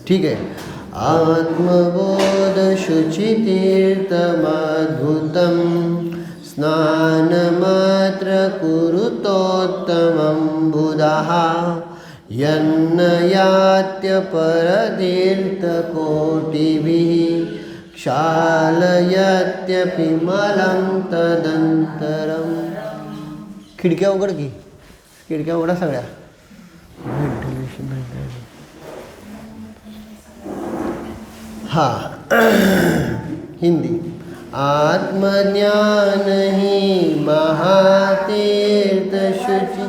ठीक आहे. आत्मबोध शुचितीर्थमद्भुतं स्नानमात्र कुरुतोत्तमं बुधः यन्न यात्यपरतीर्थकोटिभिः क्षालयत्यपि मलं तदंतरम. खिडक्या उघड की, खिडक्या उघडा सगळ्या. हा हिंदी. आत्मज्ञान ही महातीर्थ शुचि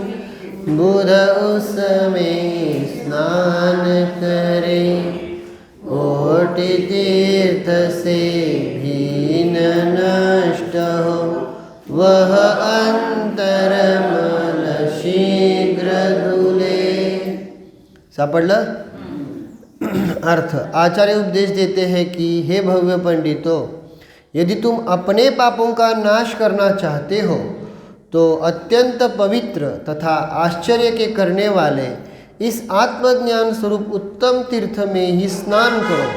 बुध उसमें स्नान करे कोटि तीर्थ से भी न नष्ट हो वह अंतरमल शीघ्र धुले. सापडलं. अर्थ. आचार्य उपदेश देते हैं कि हे भव्य पंडितों, यदि तुम अपने पापों का नाश करना चाहते हो तो अत्यंत पवित्र तथा आश्चर्य के करने वाले इस आत्मज्ञान स्वरूप उत्तम तीर्थ में ही स्नान करो,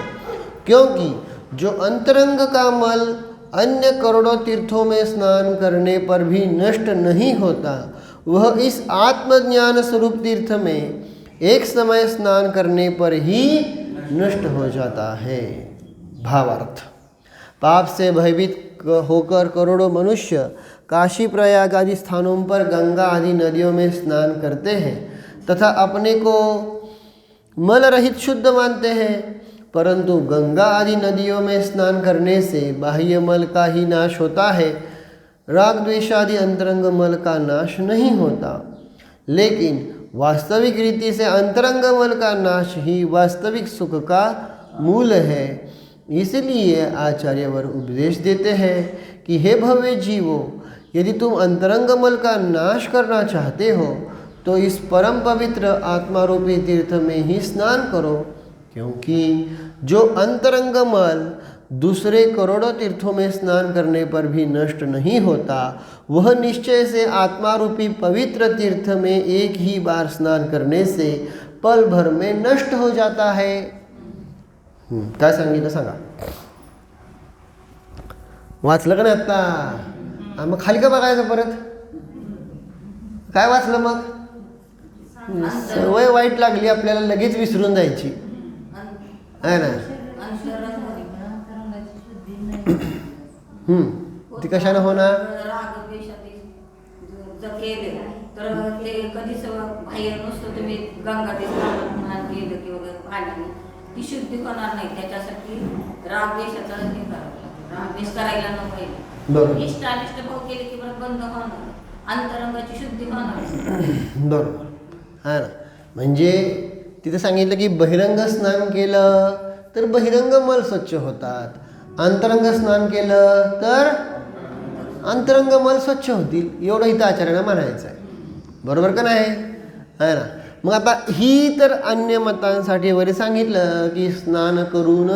क्योंकि जो अंतरंग का मल अन्य करोड़ों तीर्थों में स्नान करने पर भी नष्ट नहीं होता, वह इस आत्मज्ञान स्वरूप तीर्थ में एक समय स्नान करने पर ही नष्ट हो जाता है. भावार्थ. पाप से भयभीत होकर करोड़ों मनुष्य काशी प्रयाग आदि स्थानों पर गंगा आदि नदियों में स्नान करते हैं तथा अपने को मल रहित शुद्ध मानते हैं, परंतु गंगा आदि नदियों में स्नान करने से बाह्य मल का ही नाश होता है, राग द्वेष आदि अंतरंग मल का नाश नहीं होता. लेकिन वास्तविक रीति से अंतरंग मल का नाश ही वास्तविक सुख का मूल है. इसलिए आचार्य वर उपदेश देते हैं कि हे भव्य जीवो, यदि तुम अंतरंग मल का नाश करना चाहते हो तो इस परम पवित्र आत्मा रूपी तीर्थ में ही स्नान करो, क्योंकि जो अंतरंग मल दूसरे करोड़ों तीर्थों में स्नान करने पर भी नष्ट नहीं होता, वह निश्चय से आत्मा रूपी पवित्र तीर्थ में एक ही बार स्नान करने से पल भर में नष्ट हो जाता है. काय सांगितलं सांगा. वाचलं का नाही आत्ता? मग खाली का बघायचं परत? काय वाचलं मग? सवय वाईट लागली आपल्याला, लगेच विसरून जायची आहे ना. ती कशाने होणार? तर ते कधीच बाहेर नसतो. तुम्ही गंगा ते स्नान केलं किंवा पाण्याने ती शुद्धी होणार नाही. त्याच्यासाठी राग द्वेषाचा हे करावं. राग द्वेष करायला नको. बरोबर. इष्टानिष्ट भाव केले की बरं बंद होणार, अंतरंगाची शुद्धी होणार. बरोबर हा ना. म्हणजे तिथे सांगितलं की बहिरंग स्नान केलं तर बहिरंग मल स्वच्छ होतात, अंतरंग स्नान केलं तर अंतरंग मल स्वच्छ होतील. एवढं इथं आचार्याला म्हणायचं आहे. बरोबर का नाही आहे ना. मग आता ही तर अन्य मतांसाठी वगैरे सांगितलं की स्नान करून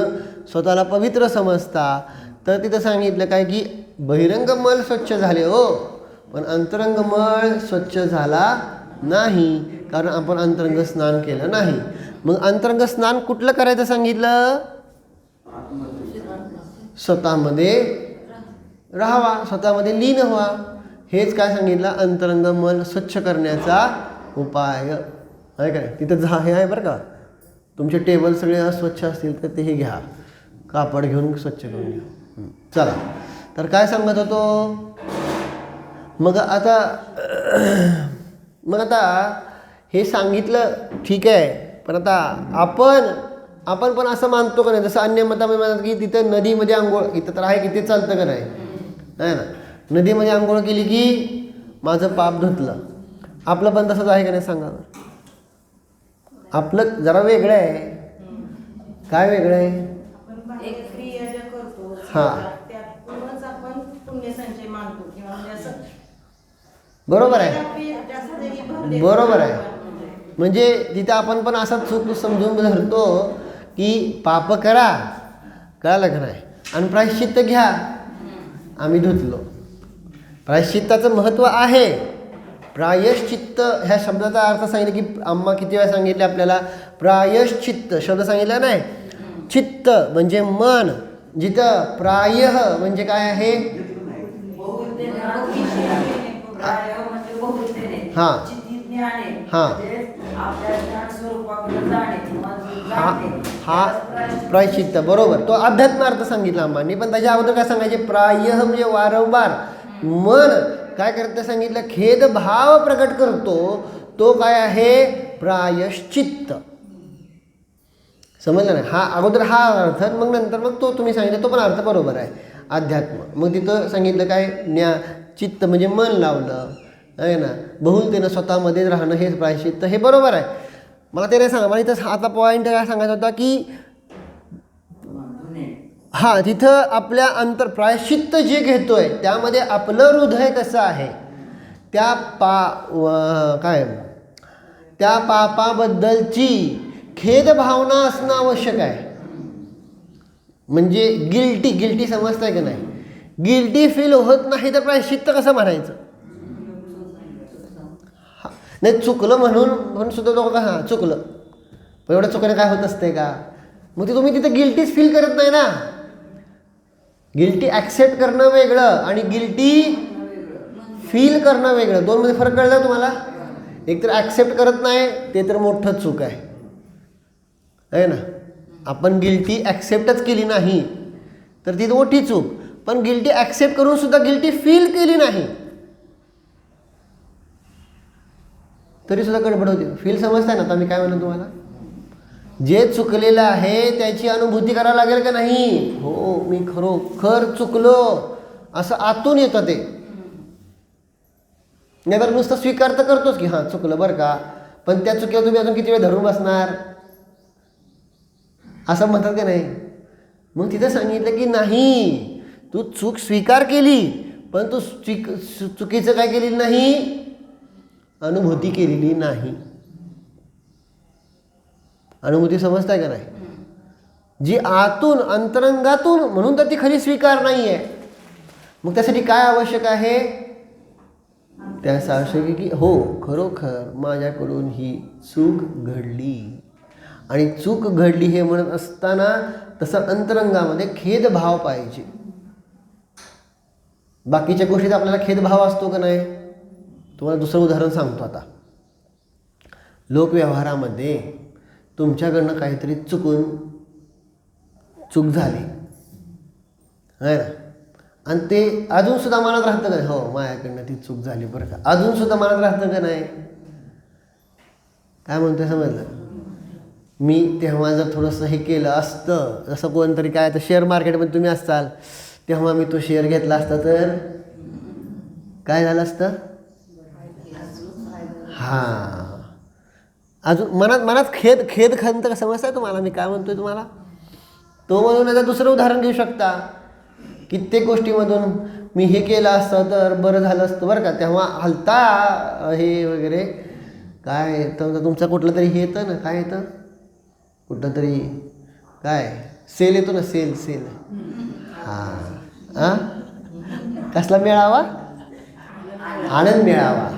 स्वतःला पवित्र समजता, तर तिथं सांगितलं काय की बहिरंग मल स्वच्छ झाले हो, पण अंतरंग मल स्वच्छ झाला नाही, कारण आपण अंतरंग स्नान केलं नाही. मग अंतरंग स्नान कुठलं करायचं सांगितलं? स्वतःमध्ये राहावा, स्वतःमध्ये लीन व्हा. हेच काय सांगितलं? अंतरंग मन स्वच्छ करण्याचा उपाय आहे काय. तिथं हे आहे बरं का. तुमचे टेबल सगळे अस्वच्छ असतील तर ते घ्या, कापड घेऊन स्वच्छ करून घ्या. चला, तर काय सांगत होतो? मग आता हे सांगितलं ठीक आहे, पण आता आपण पण असं मानतो का नाही? जसं अन्य मतामध्ये म्हणतात की तिथं नदीमध्ये आंघोळ, इथं तर आहे की ते चालतं का नाही आहे ना. नदीमध्ये आंघोळ केली की माझं पाप धुतलं. आपलं पण तसंच आहे का नाही सांगा. आपलं जरा वेगळं आहे. काय वेगळं आहे? एक क्रिया जे करतो त्यातूनच आपण पुण्यसंचय मानतो किंवा असं. बरोबर आहे, बरोबर आहे. म्हणजे तिथं आपण पण असा चूक समजून धरतो की पाप करा, कळालं का नाही, आणि प्रायश्चित्त घ्या. आम्ही धुतलो. प्रायश्चित्ताचं महत्त्व आहे. प्रायश्चित्त ह्या शब्दाचा अर्थ सांगितलं की आम्हा किती वेळा सांगितले आपल्याला, प्रायश्चित्त शब्द सांगितला नाही. चित्त म्हणजे मन, जिथं प्रायः म्हणजे काय आहे? हां हां हा प्रायश्चित्त बरोबर. तो अध्यात्मार्थ सांगितला आम्हाला. पण त्याच्या अगोदर काय सांगायचे? प्रायः म्हणजे वारंवार. मन काय करतं सांगितलं? खेदभाव प्रकट करतो. तो काय आहे? प्रायश्चित्त. समजलं ना? हा अगोदर हा अर्थ, मग नंतर मग तो तुम्ही सांगितलं तो पण अर्थ बरोबर आहे. अध्यात्म. मग तिथं सांगितलं काय? चित्त म्हणजे मन लावलं आहे ना, बहुलतेनं स्वतःमध्ये राहणं हेच प्रायश्चित्त. हे बरोबर आहे. मला ते नाही सांगा. मला इथं आता पॉईंट काय सांगायचा होता की हां तिथं आपल्या प्रायश्चित्त जे घेतोय त्यामध्ये आपलं हृदय कसं आहे, त्या त्या पापाबद्दलची खेद भावना असणं आवश्यक आहे. म्हणजे गिल्टी समजताय का नाही? गिल्टी फील होत नाही तर प्रायश्चित्त कसं म्हणायचं? नाही चुकलं म्हणून सुद्धा लोक हां चुकलं, पण एवढं चुकलं काय होत असते का? मग ते तुम्ही तिथं गिल्टीच फील करत नाही ना. गिल्टी ॲक्सेप्ट करणं वेगळं आणि गिल्टी फील करणं वेगळं. दोनमध्ये फरक कळला तुम्हाला? एक तर ॲक्सेप्ट करत नाही ते तर मोठं चूक आहे ना. आपण गिल्टी ॲक्सेप्टच केली नाही तर ती मोठी चूक. पण गिल्टी ॲक्सेप्ट करून सुद्धा गिल्टी फील केली नाही तरी सुद्धा गडबड होते. फील समजताय ना आता मी काय म्हणतो तुम्हाला? जे चुकलेलं आहे त्याची अनुभूती करावं लागेल का नाही? हो मी खरोखर चुकलो असं आतून येतं ते. नाही तर नुसतं स्वीकार तर करतोच की हां चुकलं बरं का, पण त्या चुकीला तुम्ही अजून किती वेळ धरून बसणार असं म्हणतात का नाही? मग तिथं सांगितलं की नाही, तू चूक स्वीकार केली पण तू चुकीचं काय केलेली नाही? अनुभूती केलेली नाही. अनुभूती समजताय का नाही? जी आतून अंतरंगातून, म्हणून तर ती खरी स्वीकार नाही आहे. मग त्यासाठी काय आवश्यक आहे? त्यास आवश्यक आहे की हो खरोखर माझ्याकडून ही चूक घडली, आणि चूक घडली हे म्हणत असताना तसं अंतरंगामध्ये खेदभाव पाहिजे. बाकीच्या गोष्टीत आपल्याला खेदभाव असतो का नाही? तुम्हाला दुसरं उदाहरण सांगतो आता. लोकव्यवहारामध्ये तुमच्याकडनं काहीतरी चूक झाली आहे ना, आणि ते अजूनसुद्धा मनात राहतं का नाही? हो माझ्याकडनं ती चूक झाली बरं का, अजूनसुद्धा मनात राहतं का नाही? काय म्हणतोय समजलं? मी तेव्हा जर थोडंसं हे केलं असतं, जसं कोणतरी काय तर शेअर मार्केटमध्ये तुम्ही असाल तेव्हा मी तो शेअर घेतला असता तर काय झालं असतं? हां अजून मनात खेद खंत का समजताय तुम्हाला मी काय म्हणतोय तुम्हाला? तो म्हणून आता दुसरं उदाहरण घेऊ शकता. कित्येक गोष्टीमधून मी हे केलं असतं तर बरं झालं असतं बरं का, तेव्हा हलता हे वगैरे काय तर तुमचं कुठलं तरी हे येतं ना, काय येतं कुठलं तरी काय सेल येतो ना, सेल हां कसला मेळावा? आनंद मेळावा.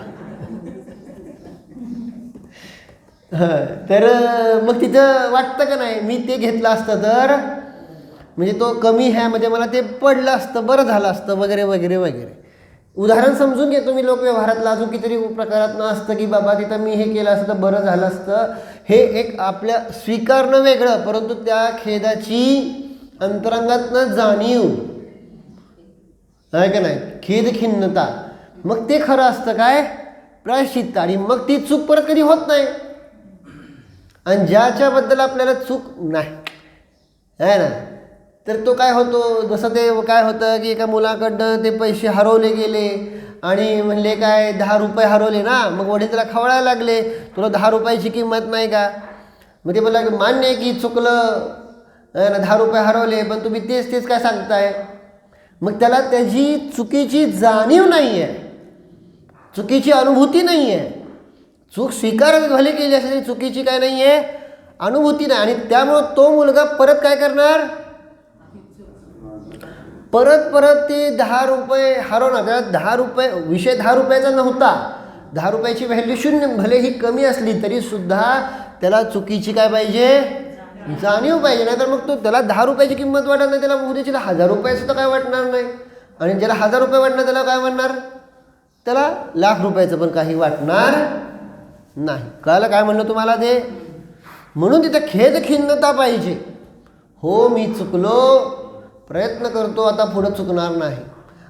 तर मग तिथं वाटतं का नाही मी ते घेतलं असतं तर म्हणजे तो कमी ह्यामध्ये मला ते पडलं असतं, बरं झालं असतं वगैरे वगैरे वगैरे. उदाहरण समजून घेतो मी लोकव्यवहारातलं. अजून कितीतरी प्रकारात असतं की बाबा तिथं मी हे केलं असतं तर बरं झालं असतं. हे एक आपल्या स्वीकारणं वेगळं, परंतु त्या खेदाची अंतरंगातनं जाणीव आहे का नाही, खेद खिन्नता, मग ते खरं असतं काय? प्रायश्चित्त. आणि मग ती चूक परत कधी होत नाही. आणि ज्याच्याबद्दल आपल्याला चूक नाही आहे ना, तर तो काय होतो, जसं ते काय होतं की एका मुलाकडनं ते पैसे हरवले गेले आणि म्हणले काय 10 रुपये हरवले ना, मग वडील त्याला खवळायला लागले, तुला 10 रुपयाची किंमत नाही का? मग ते बोलला मान्य आहे की चुकलं ना, 10 रुपये हरवले, पण तुम्ही तेच काय सांगताय? मग त्याला त्याची चुकीची जाणीव नाही आहे, चुकीची अनुभूती नाही आहे. चूक स्वीकार भले केली असेल, चुकीची काय नाही आहे, अनुभूती नाही. आणि त्यामुळं तो मुलगा परत काय करणार? परत ते 10 रुपये हरवणार. त्याला 10 रुपये विषय 10 रुपयाचा नव्हता. 10 रुपयाची व्हॅल्यू 0 भले ही कमी असली तरी सुद्धा त्याला चुकीची काय पाहिजे, जाणीव पाहिजे. नाहीतर मग तो त्याला 10 रुपयाची किंमत वाटत नाही, त्याला उद्याची 1000 रुपये सुद्धा काय वाटणार नाही. आणि ज्याला 1000 रुपये वाटणार त्याला काय म्हणणार, त्याला लाख रुपयाचं पण काही वाटणार नाही. कळालं काय म्हणलं तुम्हाला ते. म्हणून तिथं खेद खिन्नता पाहिजे. हो मी चुकलो, प्रयत्न करतो आता पुढं चुकणार नाही.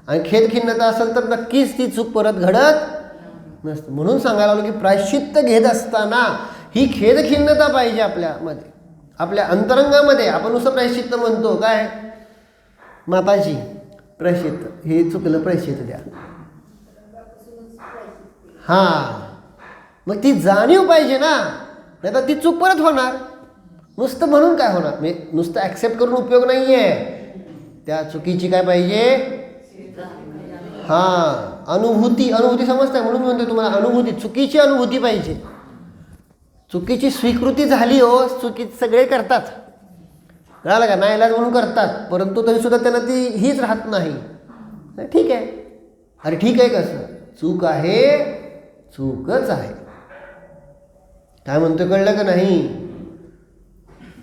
आणि खेद खिन्नता असेल तर नक्कीच ती चूक परत घडत नसते. म्हणून सांगायला लागलो की प्रायश्चित्त घेत असताना ही खेद खिन्नता पाहिजे आपल्यामध्ये, आपल्या अंतरंगामध्ये. आपण नुसतं प्रायश्चित्त म्हणतो, काय माताजी प्रायश्चित्त, हे चुकलं प्रायश्चित्त द्या. हां, मग ती जाणीव पाहिजे ना, नाही तर ती चूक परत होणार. नुसतं म्हणून काय होणार, म्हणजे नुसतं ॲक्सेप्ट करून उपयोग नाही आहे. त्या चुकीची काय पाहिजे, हां अनुभूती. अनुभूती समजताय, म्हणून मी म्हणतो तुम्हाला अनुभूती, चुकीची अनुभूती पाहिजे. चुकीची स्वीकृती झाली हो, चुकी सगळे करतात, कळालं का, नाही इलाज म्हणून करतात, परंतु तरीसुद्धा त्यांना ती हीच राहत नाही. ठीक आहे, अरे ठीक आहे कसं, चूक आहे चूकच आहे, काय म्हणतो कळलं का नाही,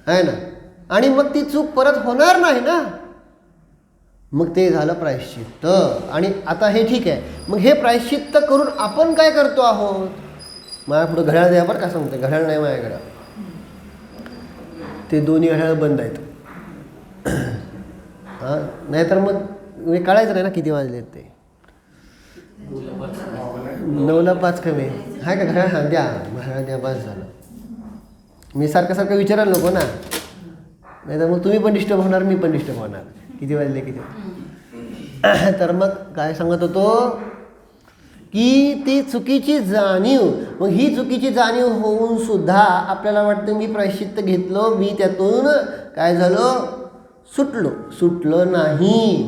आहे ना. आणि मग ती चूक परत होणार नाही ना, मग ते झालं प्रायश्चित्त. आणि आता हे ठीक आहे, मग हे प्रायश्चित्त करून आपण काय करतो आहोत. माझ्या पुढं घड्याळ द्या बरं का, सांगते घड्याळ नाही माझ्याकडं, ते दोन्ही घड्याळ बंद आहेत. हां, नाहीतर मग मी कळायचं नाही ना किती वाजले ते. 9ला 5 कमी आहे का घड्याळ. हां द्या, घड्याळ द्या, बस झालं. मी सारखं विचारायला नको ना, नाही तर मग तुम्ही पण डिस्टर्ब होणार, मी पण डिस्टर्ब होणार. किती वाजले किती. तर मग काय सांगत होतो की ती चुकीची जाणीव. मग ही चुकीची जाणीव होऊन सुद्धा आपल्याला वाटतं मी प्रायश्चित्त घेतलो, मी त्यातून काय झालो, सुटलो नाही.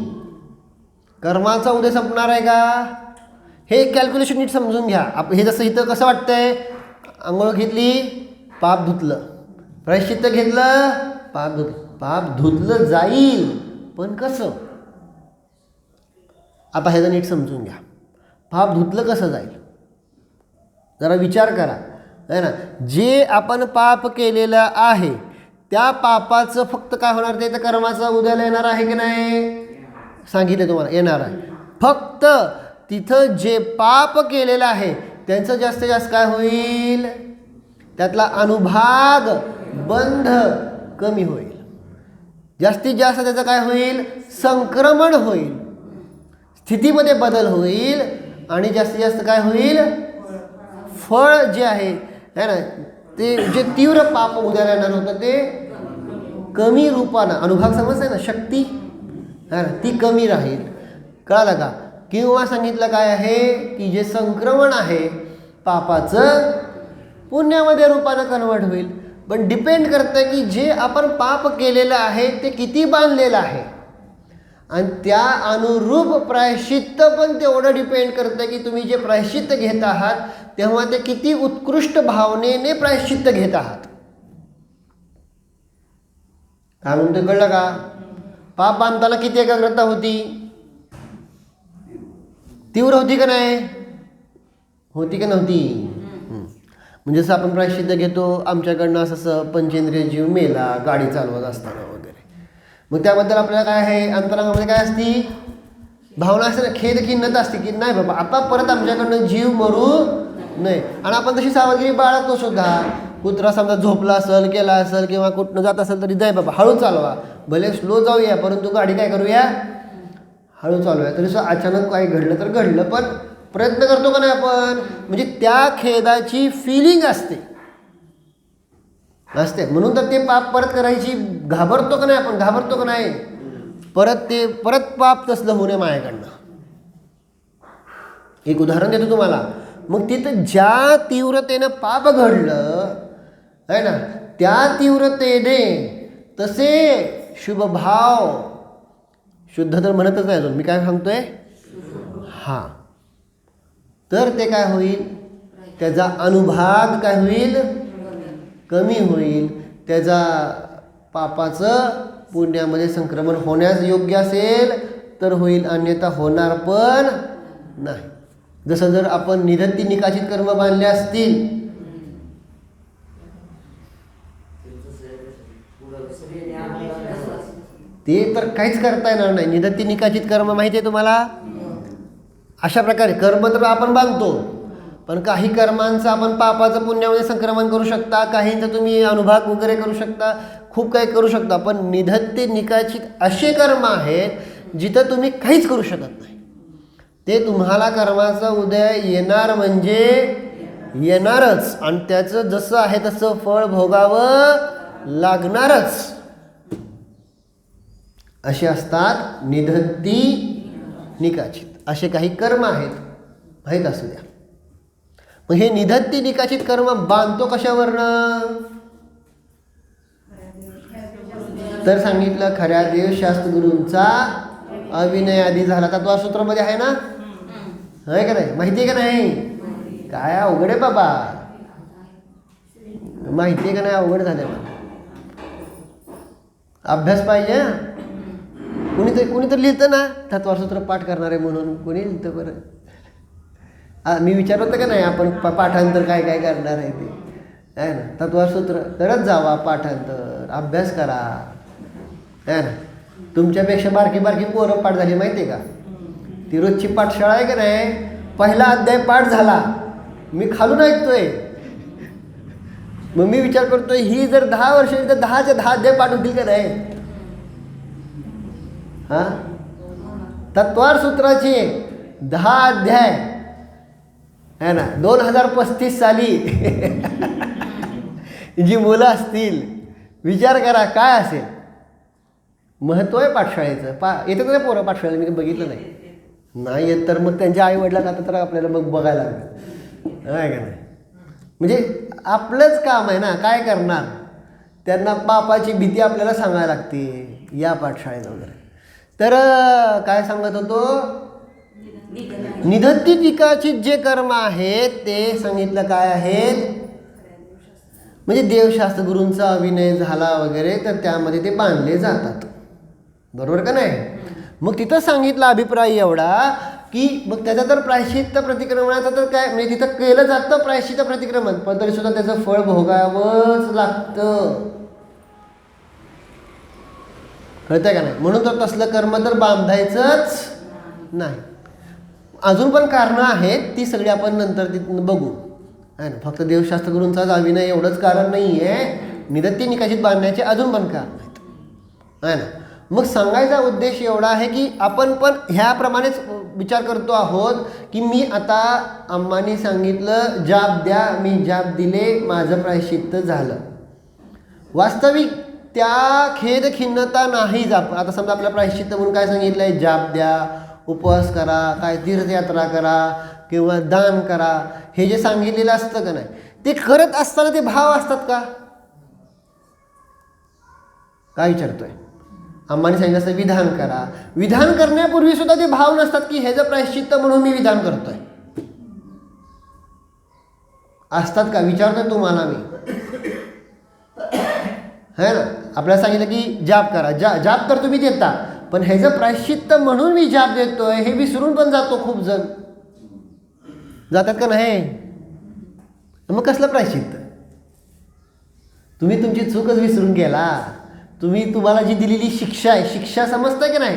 कर्माचा उद्या संपणार आहे का, हे कॅल्क्युलेशन नीट समजून घ्या. हे जसं इथं कसं वाटतंय, आंघोळ घेतली पाप धुतलं, प्रायश्चित्त घेतलं पाप धुतलं. पाप धुतलं जाईल, पण कसं, आता ह्याचं नीट समजून घ्या. पाप धुतलं कसं जाईल, जरा विचार करा, आहे ना. जे आपण पाप केलेलं आहे त्या पापाचं फक्त काय होणार, ते तर कर्माचा उद्याला येणार आहे की नाही, सांगितलं तुम्हाला येणार आहे. फक्त तिथं जे पाप केलेलं आहे त्यांचं जास्तीत जास्त काय होईल, त्यातला अनुभाग बंध कमी होईल. जास्तीत जास्त त्याचं काय होईल, संक्रमण होईल, स्थितीमध्ये बदल होईल. आणि जास्तीत जास्त काय होईल, फळ जे आहे ना, ते जे तीव्र पाप उद्याला येणार होतं ते कमी रूपानं, अनुभाग समजते ना, शक्ती है ना, ती कमी राहील. कळालं का. किंवा सांगितलं काय आहे की जे संक्रमण आहे पापाचं पुण्यामध्ये रूपानं कन्वर्ट होईल. पण डिपेंड करतं की जे आपण पाप केलेलं आहे ते किती बांधलेलं आहे, आणि त्या अनुरूप प्रायश्चित्त पण तेवढं डिपेंड करतं की तुम्ही जे प्रायश्चित्त घेत आहात तेव्हा ते किती उत्कृष्ट भावनेने प्रायश्चित्त घेत आहात. काय म्हणतो कळलं का. पाप बांधताना किती एकाग्रता होती, तीव्र होती का नाही, होती का नव्हती. म्हणजे जसं आपण प्रायश्चित्त घेतो, आमच्याकडनं असं पंचेंद्रिय जीव मेला गाडी चालवत असताना वगैरे, मग त्याबद्दल आपल्याला काय आहे, अंतरंगामध्ये काय असती, भावना असते ना, खेद खिन्नता असते की नाही बाबा आता परत आमच्याकडनं जीव मरू नये. आणि आपण तशी सावधगिरी बाळगतो सुद्धा. कुत्रा समजा झोपला असेल, केला असेल किंवा कुठनं जात असेल तरी जाय बाबा हळू चालवा, भले स्लो जाऊया परंतु गाडी काय करूया, हळू चालूया. तरी अचानक काही घडलं तर घडलं, पण प्रयत्न करतो का नाही आपण, म्हणजे त्या खेदाची फिलिंग असते. म्हणून तर ते पाप परत करायची घाबरतो का नाही आपण, घाबरतो का नाही, परत पाप तसलं होऊ नये माझ्याकडनं. एक उदाहरण देतो तुम्हाला. मग तिथं ज्या तीव्रतेनं पाप घडलं आहे ना, त्या तीव्रतेने तसे शुभभाव, शुद्ध तर म्हणतच नाही अजून, मी काय सांगतोय, हां, तर ते काय होईल, त्याचा अनुभाग काय होईल, कमी होईल. त्याचा पापाचं पुण्यामध्ये संक्रमण होण्यास योग्य असेल तर होईल, अन्यथा होणार पण नाही. जसं जर आपण निरंती निकाचित कर्म बांधले असतील ते तर काहीच करता येणार नाही. निधत्ती निकाचित कर्म माहिती आहे तुम्हाला. अशा प्रकारे कर्म तर आपण बांधतो, पण काही कर्मांचं आपण पापाचं पुण्यामध्ये संक्रमण करू शकता, काहींचं तुम्ही अनुभाग वगैरे करू शकता, खूप काही करू शकता. पण निधत्ती निकाचित असे कर्म आहेत जिथं तुम्ही काहीच करू शकत नाही. ते तुम्हाला कर्माचा उदय येणार म्हणजे येणारच, आणि त्याचं जसं आहे तसं फळ भोगावं लागणारच. असे असतात निधत्ती निकाचित असे काही कर्म आहेत, माहीत असू द्या. मग हे निधत्ती निकाचित कर्म बांधतो कशावरनं? तर सांगितलं खऱ्या देवशास्त्र गुरूंचा अविनय आधी झाला. तत्वसूत्रामध्ये आहे ना, आहे का नाही? माहिती आहे का नाही? काय अवघड आहे बाबा, माहिती आहे का नाही? अवघड झालं मला. अभ्यास पाहिजे. कुणीतरी लिहितं ना तत्वसूत्र पाठ करणार आहे म्हणून. कोणी लिहितं बरं? मी विचारलं होतं का नाही आपण पाठांतर काय काय करणार आहे ते, आहे ना? तत्वसूत्र करत जावा, पाठांतर अभ्यास करा, आहे ना? तुमच्यापेक्षा बारकी बारकी पोरं पाठ झाली माहिती आहे का? ती रोजची पाठशाळा आहे का नाही, पहिला अध्याय पाठ झाला, मी खालून ऐकतोय. मग मी विचार करतोय ही जर 10 वर्ष तर 10च्या 10 अध्याय पाठ होतील का नाही? हा, तत्वार सूत्राचे 10 अध्याय है ना, 2035 साली जी मुलं असतील, विचार करा काय असेल महत्त्व आहे पाठशाळेचं. येतं नाही पोरं पाठशाळेला? मी बघितलं नाही येत, तर मग त्यांच्या आईवडिलांना आता तर आपल्याला मग बघायला लागेल, आहे का नाही? म्हणजे आपलंच काम आहे ना, काय करणार? त्यांना पापाची भीती आपल्याला सांगायला लागते या पाठशाळेत वगैरे. तर काय सांगत होतो, निधत्ती निकाचित जे कर्म आहेत ते सांगितलं काय आहेत, म्हणजे देवशास्त्र गुरूंचा अभिनय झाला वगैरे तर त्यामध्ये ते बांधले जातात, बरोबर का नाही? मग तिथं सांगितलं अभिप्राय एवढा की मग त्याचं तर प्रायश्चित्त प्रतिक्रमणाचं तर काय, म्हणजे तिथं केलं जातं प्रायश्चित्त प्रतिक्रमण, पण तरी सुद्धा त्याचं फळ भोगावंच लागतं, कळतंय का नाही? म्हणून तर तसलं कर्म तर बांधायचंच नाही. अजून पण कारणं आहेत, ती सगळी आपण नंतर तिथून बघू, आहे ना? फक्त देवशास्त्र गुरूंचाच अभिनय एवढंच कारण नाही आहे, निधत्ती निकाचित बांधण्याचे अजून पण कारण आहेत, आहे ना? मग सांगायचा उद्देश एवढा आहे की आपण पण ह्याप्रमाणेच विचार करतो आहोत की मी आता अम्मानी सांगितलं जाप द्या, मी जाप दिले, माझं प्रायश्चित्त झालं. वास्तविक त्या खेद खिन्नता नाहीच. आता समजा आपल्या प्रायश्चित्त म्हणून काय सांगितलं आहे, जाप द्या, उपवास करा, काय तीर्थयात्रा करा किंवा दान करा, हे जे सांगितलेलं असतं का नाही, ते करत असताना ते भाव असतात का? काय विचारतोय? अम्माने सांगितलं असतं विधान करा, विधान करण्यापूर्वी सुद्धा ते भाव नसतात की ह्याचं प्रायश्चित्त म्हणून मी विधान करतोय, असतात का? विचारतोय तुम्हाला मी, है ना? आपल्याला सांगितलं की जाप करा, जाप तर तुम्ही देता, पण ह्याचं प्रायश्चित्त म्हणून मी जाप देतोय हे विसरून पण जातो. खूप जण जातात का नाही? मग कसलं प्रायश्चित्त? तुम्ही तुमची चूकच विसरून गेला. तुम्हाला जी दिलेली शिक्षा आहे, शिक्षा समजताय की नाही?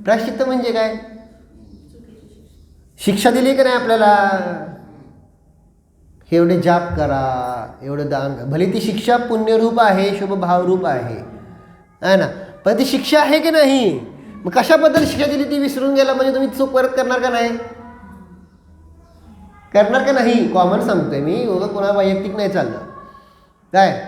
प्रायश्चित्त म्हणजे काय? शिक्षा दिली की नाही आपल्याला, हे एवढे जाप करा, एवढं दान करा. भले ती शिक्षा पुण्यरूप आहे, शुभ भावरूप आहे ना, पण ती शिक्षा आहे की नाही? मग कशाबद्दल शिक्षा दिली ती विसरून गेला म्हणजे तुम्ही चूक परत करणार का नाही? करणार का नाही? कॉमन सांगतोय मी, कोणा वैयक्तिक नाही चाललं काय.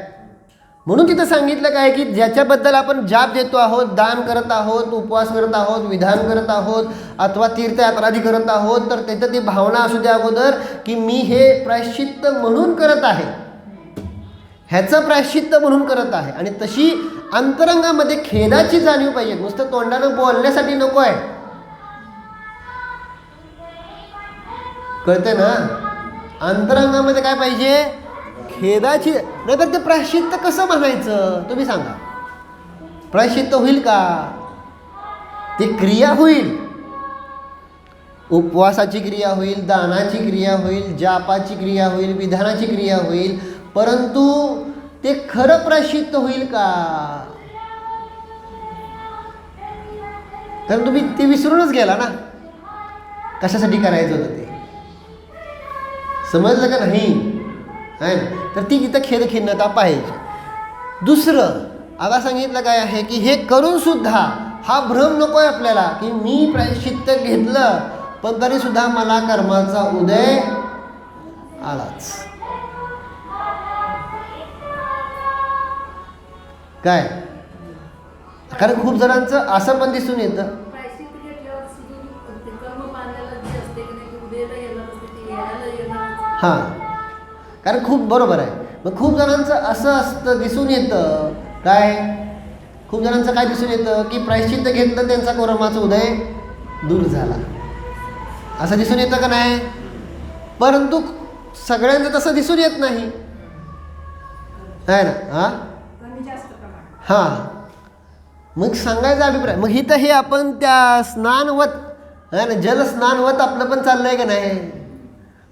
म्हणून तिथं सांगितलं काय की ज्याच्याबद्दल आपण जाप देतो आहोत, दान करत आहोत, उपवास करत आहोत, विधान करत आहोत अथवा तीर्थयात्रादी करत आहोत, तर त्याच्यात ती भावना असू द्या अगोदर की मी हे प्रायश्चित्त म्हणून करत आहे, ह्याचं प्रायश्चित्त म्हणून करत आहे. आणि तशी अंतरंगामध्ये खेदाची जाणीव पाहिजे, नुसतं तोंडानं बोलण्यासाठी नको आहे, कळते ना? अंतरंगामध्ये काय पाहिजे? खेदाची. नाहीतर ते प्रायश्चित्त कसं म्हणायचं तुम्ही सांगा? प्रायश्चित्त होईल का? ती क्रिया होईल, उपवासाची क्रिया होईल, दानाची क्रिया होईल, जापाची क्रिया होईल, विधानाची क्रिया होईल, परंतु ते खरं प्रायश्चित्त होईल का? कारण तुम्ही ते विसरूनच गेला ना कशासाठी करायचं होतं ते. समजलं का नाही? आहे ना? तर ती तिथं खिन्नता पाहिजे. दुसरं आता सांगितलं काय आहे की हे करून सुद्धा हा भ्रम नको आहे आपल्याला की मी प्रायश्चित्त घेतलं पण तरी सुद्धा मला कर्माचा उदय आलाच. काय? कारण खूप जणांचं असं पण दिसून येतं प्रायश्चित्त घेतल्यावर सुद्धा ते कर्म बांधलेलं जे असते की नाही ते उद्याला येणार असते ते यायला येणार. हां, कारण खूप बरोबर आहे. मग खूप जणांचं असं असतं दिसून येतं काय? खूप जणांचं काय दिसून येतं की प्रायश्चित्त घेतलं त्यांचा कर्माचा उदय दूर झाला असं दिसून येतं का नाही? परंतु सगळ्यांचं तसं दिसून येत नाही आहे ना. हां कमी जास्त प्रमाणात. हां, मग सांगायचा अभिप्राय मग इथं हे आपण त्या स्नानवत आहे ना जलस्नानवत आपलं पण चाललं आहे का नाही?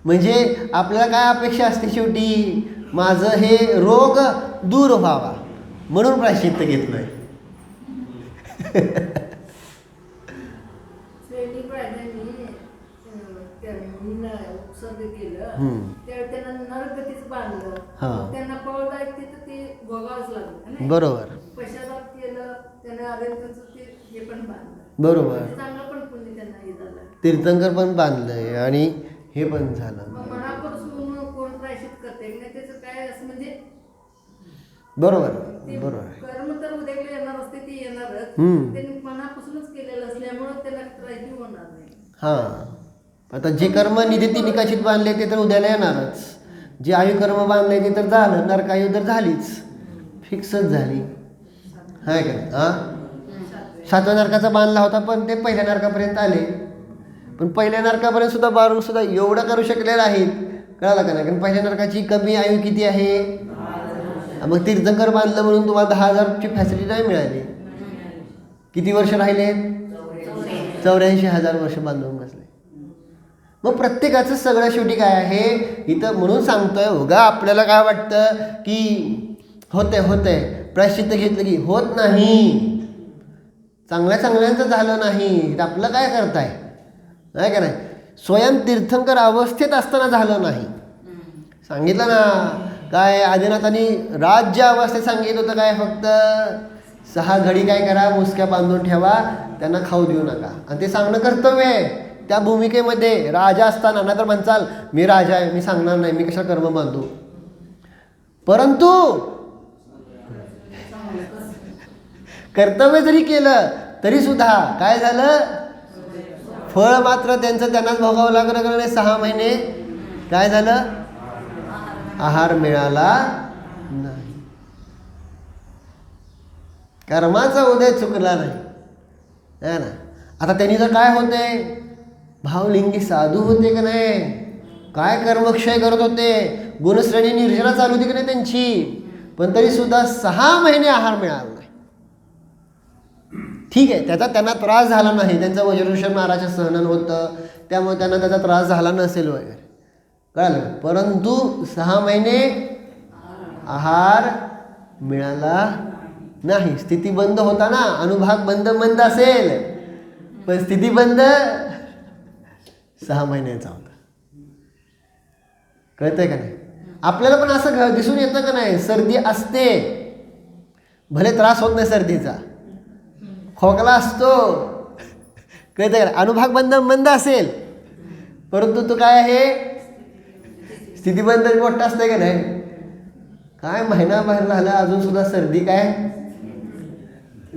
म्हणजे आपल्याला काय अपेक्षा असते शेवटी माझं हे रोग दूर व्हावा म्हणून प्रायश्चित्त घेतलं आहे. श्रेणी प्राण्यांनी त्यांनी उपसर्ग केलं त्यावेळी त्यांना नरगतीच बांधलं. हां. मग त्यांना पळता तिथं ते भोगावंच लागलं नाही. बरोबर पश्चाताप केलं त्याने आर्यंतचं ते हे पण बांधलं. बरोबर. ते चांगलं पण पुण्य त्यांना हे झालं. तीर्थंकर पण बांधलंय आणि हे पण झालं. मग मनापासून कोण प्रायश्चित्त करते की नाही त्याचं काय असं म्हणजे बरोबर ते बरोबर. कर्म तर उद्याकडे येणार असते ती येणारच. हम्म. त्यांनी मनापासूनच केलेलं असल्यामुळं त्याला त्राही होणार नाही. हां, आता जे कर्म निधी निकाचित बांधले ते तर उद्याला येणारच. जे आयुकर्म बांधले ते तर झालं. नरकायू तर झालीच, फिक्सच झाली आहे का? हां, 7व्या नरकाचा बांधला होता पण ते पहिल्या नरकापर्यंत आले. पण पहिल्या नरकापर्यंत सुद्धा बारून सुद्धा एवढं करू शकले नाहीत. कळालं का नाही? कारण पहिल्या नरकाची कमी आयु किती आहे? मग तीर्थंकर बांधलं म्हणून तुम्हाला 10,000ची फॅसिलिटी नाही मिळाली. किती वर्ष राहिले? 84,000 वर्ष बांधून बसले. मग प्रत्येकाचं सगळं शेवटी काय आहे इथं म्हणून सांगतोय. उगा आपल्याला काय वाटतं की होतंय प्रायश्चित्त घेतलं की होत नाही. चांगल्याचं झालं नाही तर आपलं काय करताय नाही का नाही? स्वयं तीर्थंकर अवस्थेत असताना झालं नाही. सांगितलं ना काय आदिनाथांनी राज्य अवस्थेत सांगितलं होतं काय? फक्त 6 घडी काय करा मुसक्या बांधून ठेवा त्यांना खाऊ देऊ नका. आणि ते सांगणं कर्तव्य आहे त्या भूमिकेमध्ये राजा असताना. ना तर म्हणचाल मी राजा आहे मी सांगणार नाही मी कशा कर्म बांधू. परंतु कर्तव्य जरी केलं तरी सुद्धा काय झालं? फळ मात्र त्यांचं त्यांनाच भोगावं लागलं. कारण 6 महिने काय झालं? आहार मिळाला नाही. कर्माचा उदय चुकला नाही है ना. आता त्यांनी तर काय होते भावलिंगी साधू होते का नाही? काय कर्मक्षय करत होते. गुणश्रेणी निर्जरा चालू होती की नाही त्यांची. पण तरी सुद्धा 6 महिने आहार मिळाला नाही. ठीक आहे त्याचा त्यांना त्रास झाला नाही. त्यांचं वज्रऋषभ महाराज सहनन होतं त्यामुळे त्यांना त्याचा त्रास झाला नसेल वगैरे कळलं. परंतु 6 महिने आहार मिळाला नाही. स्थिती बंद होता ना. अनुभाग बंद असेल पण स्थिती बंद 6 महिन्याचा होता. कळतंय का नाही? आपल्याला पण असं दिसून येतं का नाही? सर्दी असते भले त्रास होत नाही सर्दीचा. खोकला असतो कळतंय का? अनुभाग बंद असेल परंतु तो काय आहे स्थितीबंध मोठा असतंय का नाही? काय महिना बाहेर झाला अजून सुद्धा सर्दी काय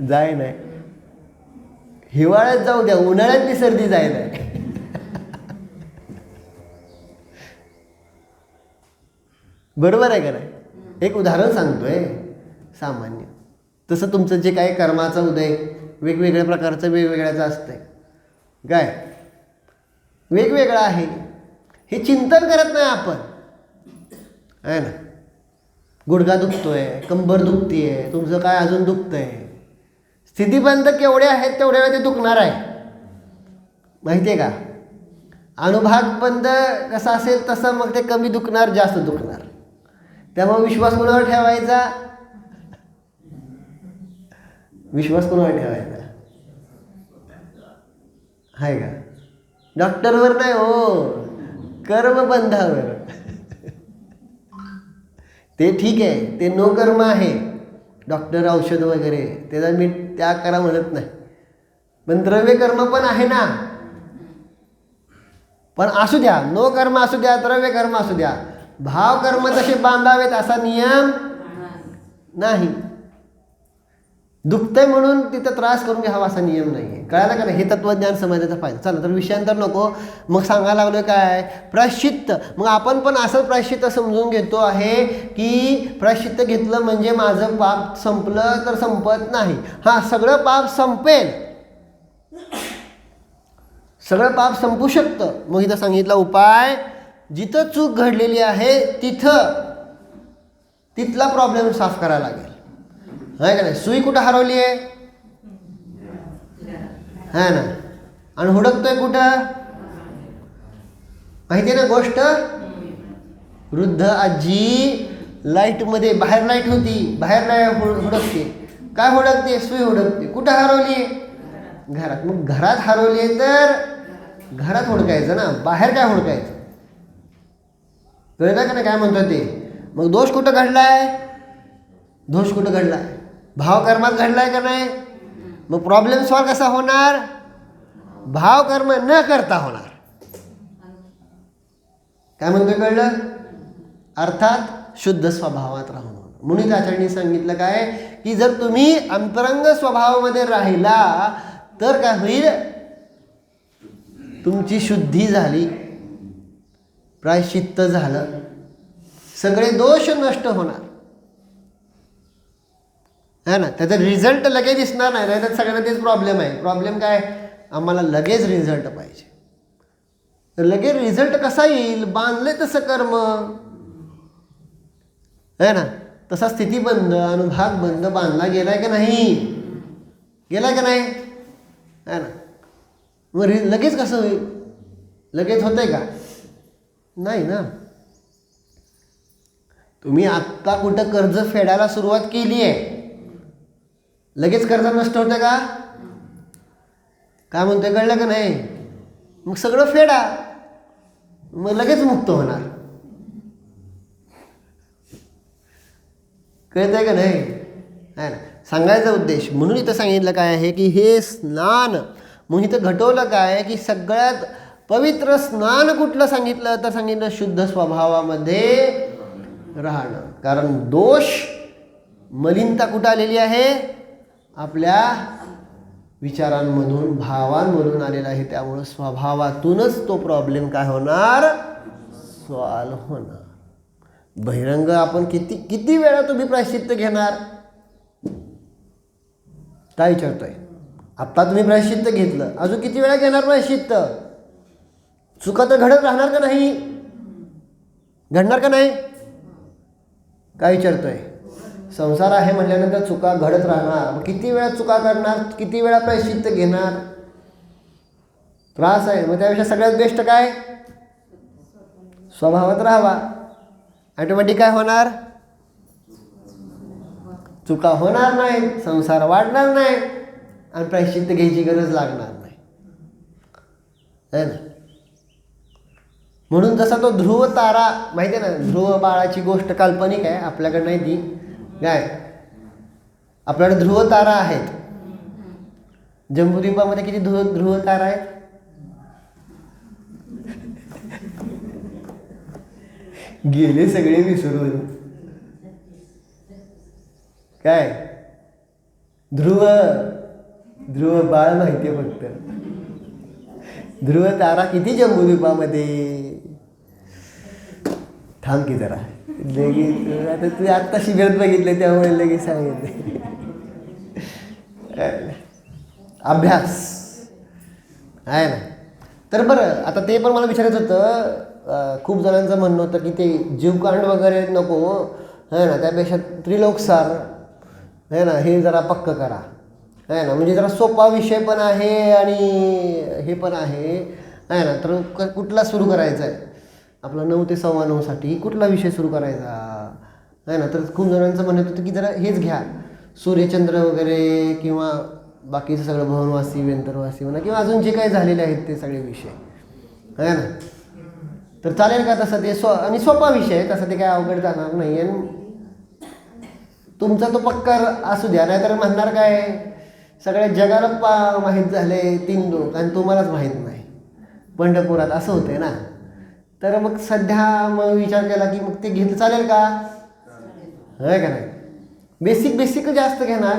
जाय नाही. हिवाळ्यात जाऊ द्या उन्हाळ्यातली सर्दी जाय नाही. बरोबर आहे का नाही? एक उदाहरण सांगतोय सामान्य. तसं तुमचं जे काय कर्माचा उदय वेगवेगळ्या प्रकारचं वेगवेगळ्याचं असतंय काय वेगवेगळं आहे. हे चिंतन करत नाही आपण आहे ना. गुडघा दुखतोय कंबर दुखतीये तुमचं काय अजून दुखतंय. स्थितीबंध केवढे आहेत तेवढ्या वेळ ते दुखणार आहे माहिती आहे का? अनुभाग बंद कसा असेल तसं मग ते कमी दुखणार जास्त दुखणार. त्यामुळे विश्वास कोणावर ठेवायचा? विश्वास कोणावर ठेवायचा आहे का? डॉक्टरवर नाही हो, कर्मबंधावर. ते ठीक आहे, ते नो कर्म आहे, डॉक्टर औषध वगैरे, त्याचा मी त्याग करा म्हणत नाही, पण द्रव्य कर्म पण आहे ना. पण असू द्या, नो कर्म असू द्या, द्रव्य कर्म असू द्या, भाव कर्म तसे बांधावेत असा नियम नाही. दुखतंय म्हणून तिथं त्रास करून घ्यावा असा नियम नाही आहे. कळायला का नाही? हे तत्वज्ञान समजायचा फायदा. चला तर विषयांतर नको. मग सांगायला लागलोय काय? प्रायश्चित्त. मग आपण पण असं प्रायश्चित्त समजून घेतो आहे की प्रायश्चित्त घेतलं म्हणजे माझं पाप संपलं, तर संपत नाही. हां, सगळं पाप संपेल, सगळं पाप संपू शकतं. मग इथं सांगितला उपाय, जिथं चूक घडलेली आहे तिथला प्रॉब्लेम साफ करायला लागेल. आहे का नाही? सुई कुठं हरवली आहे? है ना? आणि हुडकतोय कुठं? माहिती आहे ना गोष्ट? वृद्ध आजी लाईटमध्ये, बाहेर लाईट होती, बाहेर लाईट हुडकते. काय हुडकते? सुई हुडकते. कुठं हरवली आहे? घरात. मग घरात हरवली आहे तर घरात हुडकायचं ना, बाहेर काय हुडकायचं? कळतं का नाही काय म्हणतो ते? मग दोष कुठं घडलाय? दोष कुठं घडलाय? भाव कर्मात घडलाय का नाही? मग प्रॉब्लेम सॉल्व कसा होणार? भाव कर्म न करता होणार. काय म्हणतोय कळलं? अर्थात शुद्ध स्वभावात राहून. म्हणून आचार्यांनी सांगितलं काय की जर तुम्ही अंतरंग स्वभावामध्ये राहिला तर काय होईल? तुमची शुद्धी झाली, प्रायश्चित्त झालं, सगळे दोष नष्ट होणार. है ना? त्याचा रिझल्ट लगेच दिसणार नाही. नाही तर सगळ्यांना तेच प्रॉब्लेम आहे. प्रॉब्लेम काय? आम्हाला लगेच रिझल्ट पाहिजे. तर लगेच रिझल्ट कसा येईल? बांधले तसं कर्म, है ना? तसा स्थितीबंध, अनुभाग बंध बांधला गेलाय का नाही? गेलाय का नाही? है ना? मग लगेच कसं होईल? लगेच होतंय का? नाही ना. तुम्ही आत्ता कुठं कर्ज फेडायला सुरुवात केली आहे, लगेच कर्ज नष्ट होतं का? काय म्हणतोय कळलं का नाही? मग सगळं फेडा, मग लगेच मुक्त होणार. कळतंय का नाही? आहे ना? सांगायचा उद्देश म्हणून इथं सांगितलं काय आहे की हे स्नान. मग इथं घटवलं काय की सगळ्यात पवित्र स्नान कुठलं सांगितलं? तर सांगितलं शुद्ध स्वभावामध्ये राहणं. कारण दोष, मलिनता कुठं आलेली आहे? आपल्या विचारांमधून, भावांमधून आलेला आहे. त्यामुळं स्वभावातूनच तो प्रॉब्लेम काय होणार? सॉल्व होणार. बहिरंग आपण किती वेळा तुम्ही प्रायश्चित्त घेणार? काय विचारतोय? आत्ता तुम्ही प्रायश्चित्त घेतलं, अजून किती वेळा घेणार प्रायश्चित्त? चुका तर घडत राहणार का नाही? घडणार का नाही? काय विचारतोय? संसार आहे म्हटल्यानंतर चुका घडत राहणार. मग किती वेळा चुका करणार? किती वेळा प्रायश्चित्त घेणार? त्रास आहे. मग त्यापेक्षा सगळ्यात बेस्ट काय? स्वभावात राहावा. ऑटोमॅटिक काय होणार? चुका होणार नाही, संसार वाढणार नाही आणि प्रायश्चित्त घ्यायची गरज लागणार नाही. है ना? म्हणून जसा तो ध्रुव तारा, माहिती आहे ना, ध्रुव बाळाची गोष्ट काल्पनिक आहे, आपल्याकडे नाही ती. काय? आपल्याकडे ध्रुव तारा आहेत. जम्बूद्वीपामध्ये किती ध्रुव तारा आहेत? गेले सगळे विसरून. काय? ध्रुव बाळ माहिती आहे फक्त. ध्रुव तारा किती जम्बूद्वीपामध्ये? थांब की जरा, लगेच आता तू आत्ता शिबिरात बघितलं त्यामुळे लगेच सांगितलं. अभ्यास आहे ना. तर बरं, आता ते पण मला विचारायचं होतं. खूप जणांचं म्हणणं होतं की ते जीवकांड वगैरे नको, है ना, त्यापेक्षा त्रिलोकसार, है ना, हे जरा पक्क करा, है ना. म्हणजे जरा सोपा विषय पण आहे आणि हे पण आहे, है ना. तर कुठला सुरू करायचा आहे? आपला 9 ते 9:15 कुठला विषय सुरू करायचा? आहे ना. तर खूप जणांचं म्हणत होतं की जरा हेच घ्या, सूर्यचंद्र वगैरे किंवा बाकीचं सगळं भवनवासी व्यंतरवासी म्हणा किंवा अजून जे काही झालेले आहेत ते सगळे विषय, आहे ना. तर चालेल का तसं ते आणि सोपा विषय आहे तसं, ते काय अवघड जाणार नाही. आणि तुमचा तो पक्का असू द्या, नाहीतर म्हणणार काय सगळ्या जगाला माहीत झाले 3 लोक आणि तुम्हालाच माहीत नाही पंढरपुरात, असं होतंय ना. तर मग सध्या मग विचार केला की मग ते घेतलं चालेल का, आहे का नाही. बेसिक जास्त घेणार,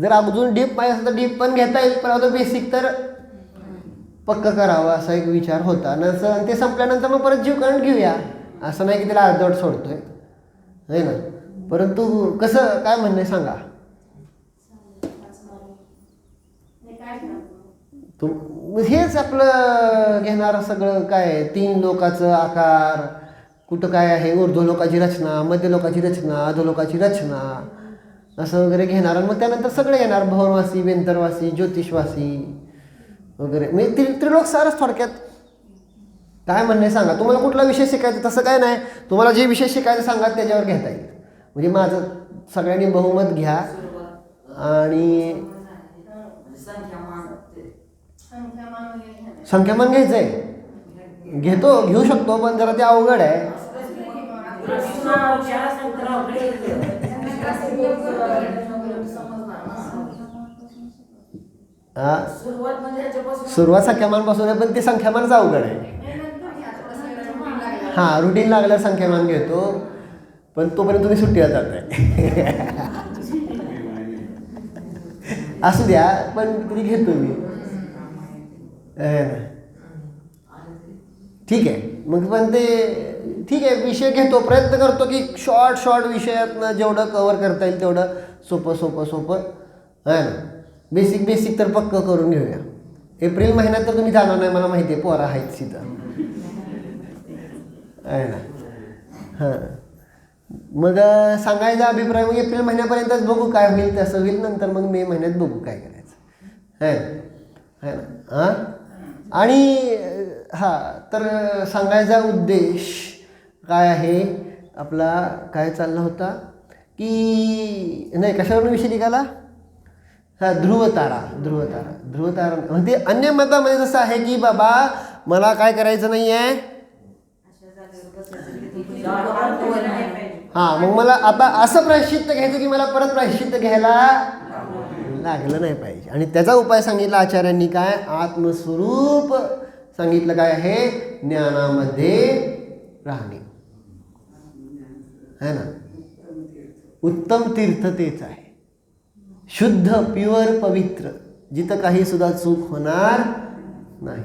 जर अजून डीप पाहिजे असेल तर डीप पण घेता येईल, पण आता बेसिक तर पक्का करावं असा एक विचार होता. नंतर आणि ते संपल्यानंतर मग परत जीव करंट घेऊया, असं नाही की त्याला अर्धवट सोडतोय, आहे ना. परंतु कसं काय म्हणणं आहे सांगा. हेच आपलं घेणार सगळं काय 3 लोकाचं आकार, कुठं काय आहे, ऊर्ध्वलोकाची रचना, मध्यलोकाची रचना, अधोलोकाची रचना, असं वगैरे घेणार. आणि मग त्यानंतर सगळे येणार, भवनवासी, व्यंतरवासी, ज्योतिषवासी वगैरे, म्हणजे त्रिलोक सारच थोडक्यात. काय म्हणणं आहे सांगा. तुम्हाला कुठला विषय शिकायचा तसं काय नाही, तुम्हाला जे विषय शिकायचं सांगा त्याच्यावर घेता येईल. म्हणजे माझं सगळ्यांनी बहुमत घ्या आणि संख्यामान घ्यायचं आहे, घेऊ शकतो, पण जरा ते अवघड आहे. सुरुवात संख्यामानपासून आहे, पण ते संख्यामानच अवघड आहे. हां, रुटीन लागल्यावर संख्यामान घेतो, पण तोपर्यंत तुम्ही सुट्टीला जाताय. असू द्या, पण तरी घेतो मी. ठीक आहे, मग पण ते ठीक आहे, विषय घेतो, प्रयत्न करतो की शॉर्ट विषयातनं जेवढं कवर करता येईल तेवढं सोपं आहे ना. बेसिक तर पक्क करून घेऊया. एप्रिल महिन्यात तर तुम्ही जाणार नाही मला माहिती आहे, पोरा आहेत तिथं, आहे ना. हां, मग सांगायचा अभिप्राय मग एप्रिल महिन्यापर्यंतच बघू काय होईल तसं होईल, नंतर मग मे महिन्यात बघू काय करायचं, आहे ना. हां, आणि तर सांगायचा उद्देश काय आहे आपला, काय चालला होता की नाही, कशावरून विषय निघाला. ध्रुवतारा म्हणजे अन्य मतामध्ये जसं आहे की बाबा मला काय करायचं नाही आहे. हां, मग मला आता असं प्रायश्चित्त घ्यायचं की मला परत प्रायश्चित्त घ्यायला लागलं नाही पाहिजे. आणि त्याचा उपाय सांगितला आचार्यांनी, काय आत्मस्वरूप सांगितलं, काय आहे ज्ञानामध्ये राहणे, है ना. उत्तम तीर्थ तेच आहे, शुद्ध प्युअर पवित्र, जिथं काही सुद्धा चूक होणार नाही,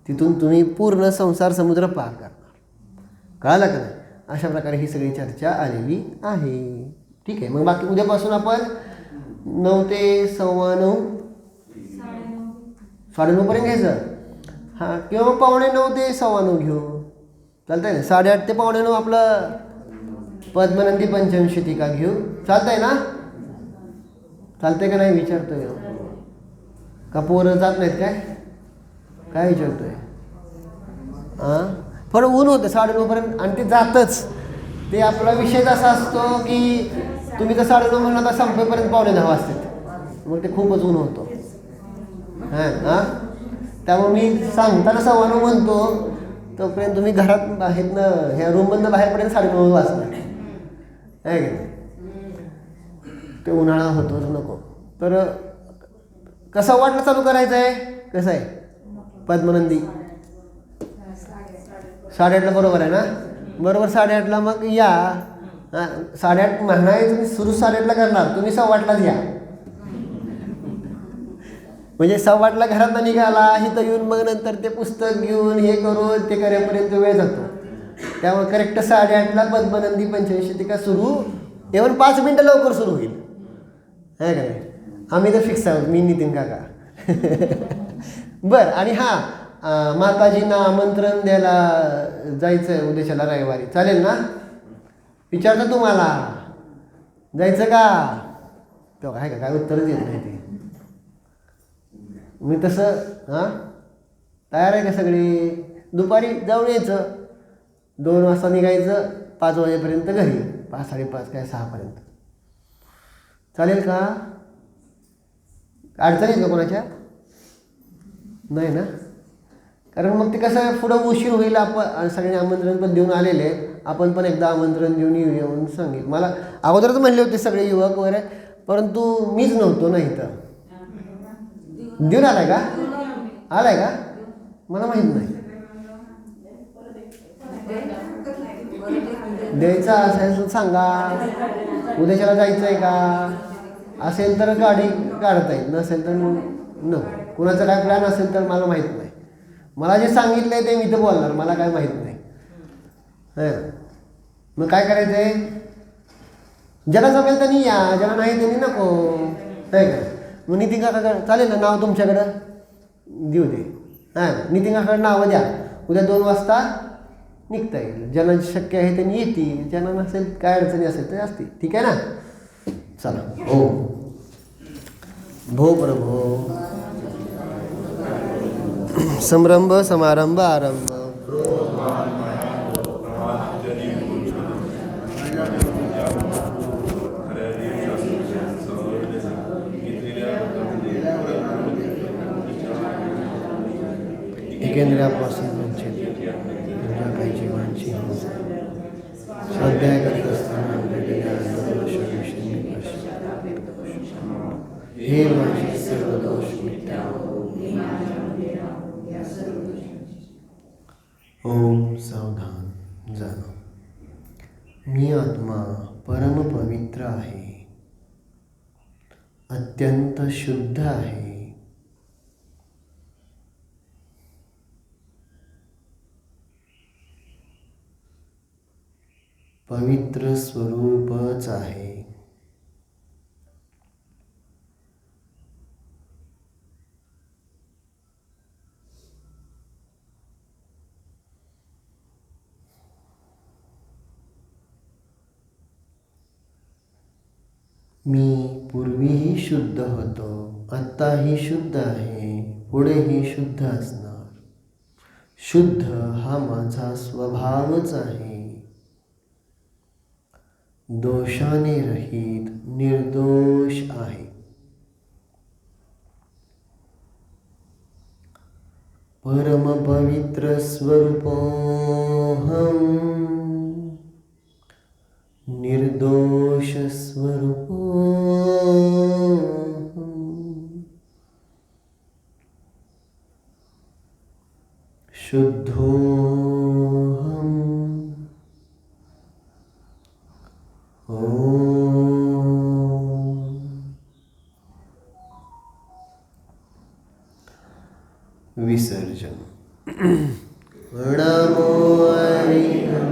तिथून तुम्ही पूर्ण संसार समुद्र पार करणार. कळालं का नाही. अशा प्रकारे ही सगळी चर्चा आलेली आहे. ठीक आहे, मग बाकी उद्यापासून आपण 9 ते 9:15 9:30 घ्यायचं. हां, किंवा मग 8:45 ते 9:15 घेऊ, चालतं आहे ना. 8:30 ते 9:15 आपलं पद्मनंदी पंचमशतीका घेऊ, चालतं आहे ना. चालतंय का नाही विचारतोय का, पोरं जात नाहीत काय विचारतोय. हां, पण ऊन होतं 9:30 आणि ते जातच. ते आपला विषयच असा असतो की तुम्ही तर 9:30 म्हणून आता संपेपर्यंत 9:45 वाजतात, मग ते खूपच ऊन होतो. हां, त्यामुळे मी सांगताना 9:15 म्हणतो, तोपर्यंत तुम्ही घरात बाहेरनं ह्या रूममधनं बाहेरपर्यंत 9:30 वाजता आहे का. ते उन्हाळा होतोच, नको. तर कसं वाटलं चालू करायचं आहे, कसं आहे पद्मनंदी 8:30 बरोबर आहे ना. बरोबर 8:30 मग या. 8:30 म्हणाय तुम्ही सुरू 8:30 करणार, तुम्ही 8:15 या. म्हणजे 8:15 घरात निघाला, इथं येऊन मग नंतर ते पुस्तक घेऊन हे करून ते करेपर्यंत वेळ जातो. त्यामुळे करेक्ट 8:30 पद्मनंदी पंचमशतीका सुरू, इव्हन 5 मिनटं लवकर सुरू होईल, आहे का नाही. आम्ही तर फिक्स आहोत, मी नितीन काका. बरं, आणि हां, माताजींना आमंत्रण द्यायला जायचं आहे उद्याच्याला रविवारी, चालेल ना. विचारतो तुम्हाला जायचं का, तेव्हा आहे का काय उत्तरच येत नाही ते. मी तसं तयार आहे का सगळी. दुपारी जाऊन यायचं, 2 वाजता निघायचं, 5 वाजेपर्यंत घरी 5, 5:30 काय 6पर्यंत चालेल का? अडचण येईल का कोणाच्या? नाही ना? कारण मग ते कसं आहे, पुढं उशीर होईल. आपण सगळे आमंत्रण पण देऊन आलेले आहेत, आपण पण एकदा आमंत्रण देऊन येऊया म्हणून सांगेल. मला अगोदरच म्हणले होते सगळे युवक वगैरे, परंतु मीच नव्हतो ना इथं. देऊन आलाय का? आलाय का? मला माहीत नाही. द्यायचा असेल सांगा. उद्याच्याला जायचं आहे का? असेल तर गाडी काढता येईल, नसेल तर नको. कुणाचा काय प्लॅन असेल तर मला माहीत नाही. मला जे सांगितलं आहे ते मी तर बोलणार, मला काय माहीत नाही. हां, मग काय करायचं आहे? ज्याला जमेल त्यांनी या, ज्याला नाही त्यांनी नको. आहे का? मग नितीन काकाकडं चालेल ना, नाव तुमच्याकडं देऊ दे. हां, नितीन काकाकडं नावं द्या. उद्या 2 वाजता निघता येईल. ज्यांना शक्य आहे त्यांनी येतील, ज्यांना नसेल काय अडचणी असेल तर असतील. ठीक आहे ना? चला. हो भो प्रभो. संरंभ समारंभ आरंभ. एकेंद्रियापासून वंचित काही जीवांची स्वाध्याय करत असताना हे माझे सर्व दोष मिटावो. ओम सावधान जाणो. मी आत्मा परम पवित्र आहे, अत्यंत शुद्ध आहे. पवित्र स्वरूपच आहे. मी पूर्वीही शुद्ध होतो, आत्ताही शुद्ध आहे, पुढेही शुद्ध असणार. शुद्ध हा माझा स्वभावच आहे. दोषाने रहित निर्दोष आहे. परम पवित्र स्वरूपोऽहम्, निर्दोष स्वरूपोऽहम्, शुद्धोऽहम्. विसर्जन. नमो हरिहं.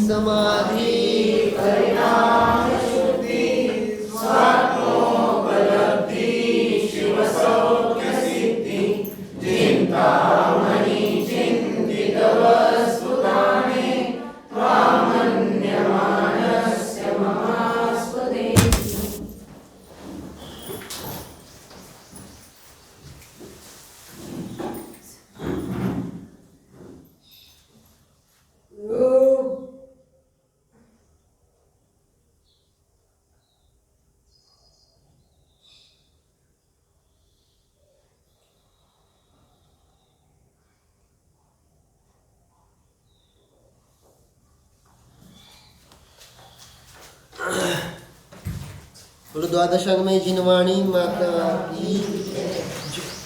समाधि परिणाम शुद्धि स्वात्मोपलब्धि शिव सौख्य सिद्धि चिंतामणि चिंतित वस्तुताने त्वामन्यमानस्य ममास्पदे. गुरु द्वादशांग में जिनवाणी माता की जय।